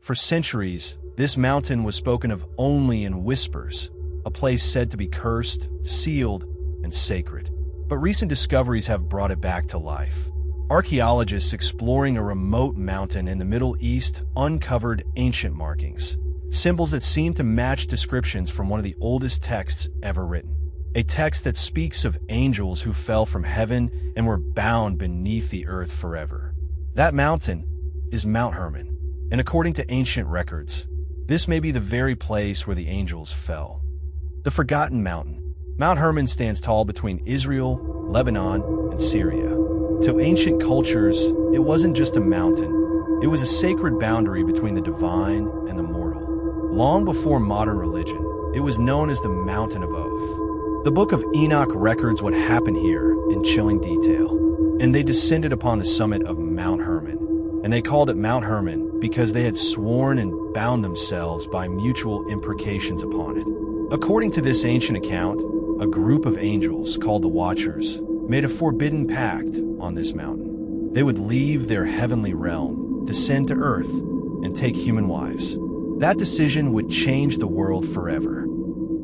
For centuries, this mountain was spoken of only in whispers, a place said to be cursed, sealed, and sacred. But recent discoveries have brought it back to life. Archaeologists exploring a remote mountain in the Middle East uncovered ancient markings, symbols that seem to match descriptions from one of the oldest texts ever written. A text that speaks of angels who fell from heaven and were bound beneath the earth forever. That mountain is Mount Hermon, and according to ancient records, this may be the very place where the angels fell. The Forgotten Mountain. Mount Hermon stands tall between Israel, Lebanon, and Syria. To ancient cultures, it wasn't just a mountain. It was a sacred boundary between the divine and the mortal. Long before modern religion, it was known as the Mountain of Oath. The Book of Enoch records what happened here in chilling detail. And they descended upon the summit of Mount Hermon, and they called it Mount Hermon because they had sworn and bound themselves by mutual imprecations upon it. According to this ancient account, a group of angels called the Watchers made a forbidden pact on this mountain. They would leave their heavenly realm, descend to earth, and take human wives. That decision would change the world forever.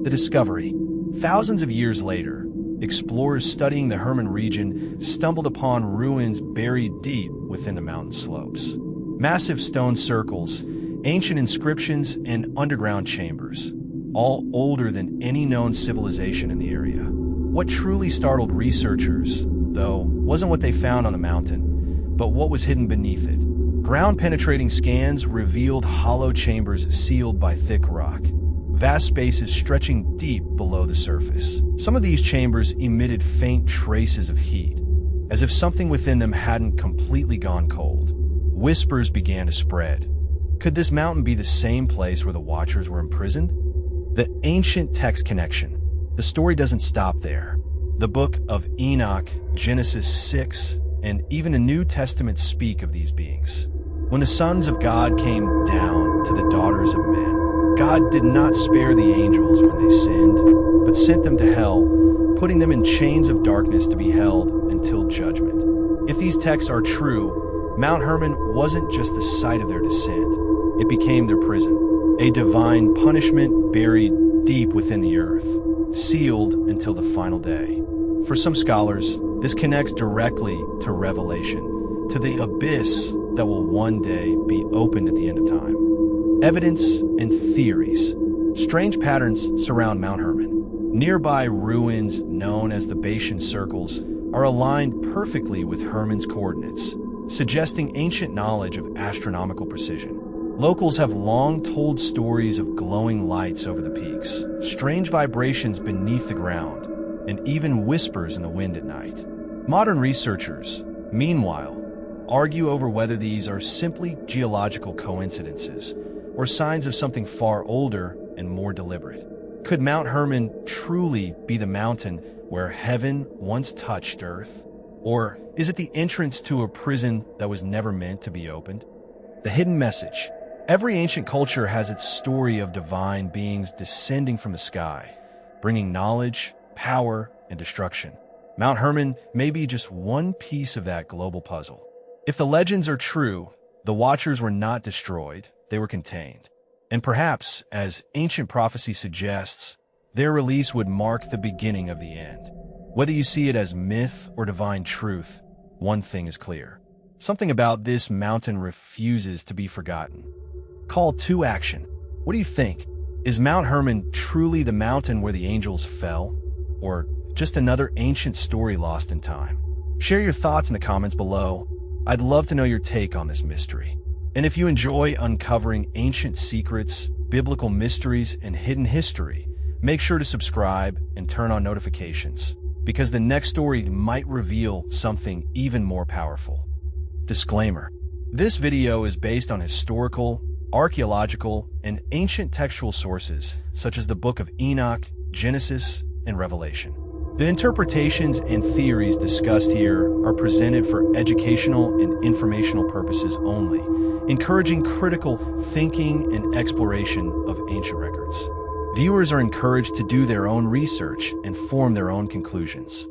The discovery. Thousands of years later, explorers studying the Hermon region stumbled upon ruins buried deep within the mountain slopes. Massive stone circles, ancient inscriptions, and underground chambers, all older than any known civilization in the area. What truly startled researchers, though, wasn't what they found on the mountain, but what was hidden beneath it. Ground-penetrating scans revealed hollow chambers sealed by thick rock, vast spaces stretching deep below the surface. Some of these chambers emitted faint traces of heat, as if something within them hadn't completely gone cold. Whispers began to spread. Could this mountain be the same place where the Watchers were imprisoned? The ancient text connection. The story doesn't stop there. The book of Enoch, Genesis 6, and even the New Testament speak of these beings. When the sons of God came down to the daughters of men, God did not spare the angels when they sinned, but sent them to hell, putting them in chains of darkness to be held until judgment. If these texts are true, Mount Hermon wasn't just the site of their descent. It became their prison, a divine punishment buried deep within the earth, sealed until the final day. For some scholars, this connects directly to Revelation, to the abyss that will one day be opened at the end of time. Evidence and theories. Strange patterns surround Mount Hermon. Nearby ruins known as the Bashan Circles are aligned perfectly with Hermon's coordinates, suggesting ancient knowledge of astronomical precision. Locals have long told stories of glowing lights over the peaks, strange vibrations beneath the ground, and even whispers in the wind at night. Modern researchers, meanwhile, argue over whether these are simply geological coincidences or signs of something far older and more deliberate. Could Mount Hermon truly be the mountain where heaven once touched earth? Or is it the entrance to a prison that was never meant to be opened? The hidden message. Every ancient culture has its story of divine beings descending from the sky, bringing knowledge, power, and destruction. Mount Hermon may be just one piece of that global puzzle. If the legends are true, the Watchers were not destroyed, they were contained. And perhaps, as ancient prophecy suggests, their release would mark the beginning of the end. Whether you see it as myth or divine truth, one thing is clear. Something about this mountain refuses to be forgotten. Call to action. What do you think? Is Mount Hermon truly the mountain where the angels fell? Or just another ancient story lost in time? Share your thoughts in the comments below. I'd love to know your take on this mystery. And if you enjoy uncovering ancient secrets, biblical mysteries, and hidden history, make sure to subscribe and turn on notifications, because the next story might reveal something even more powerful. Disclaimer. This video is based on historical, archaeological, and ancient textual sources, such as the Book of Enoch, Genesis, and Revelation. The interpretations and theories discussed here are presented for educational and informational purposes only, encouraging critical thinking and exploration of ancient records. Viewers are encouraged to do their own research and form their own conclusions.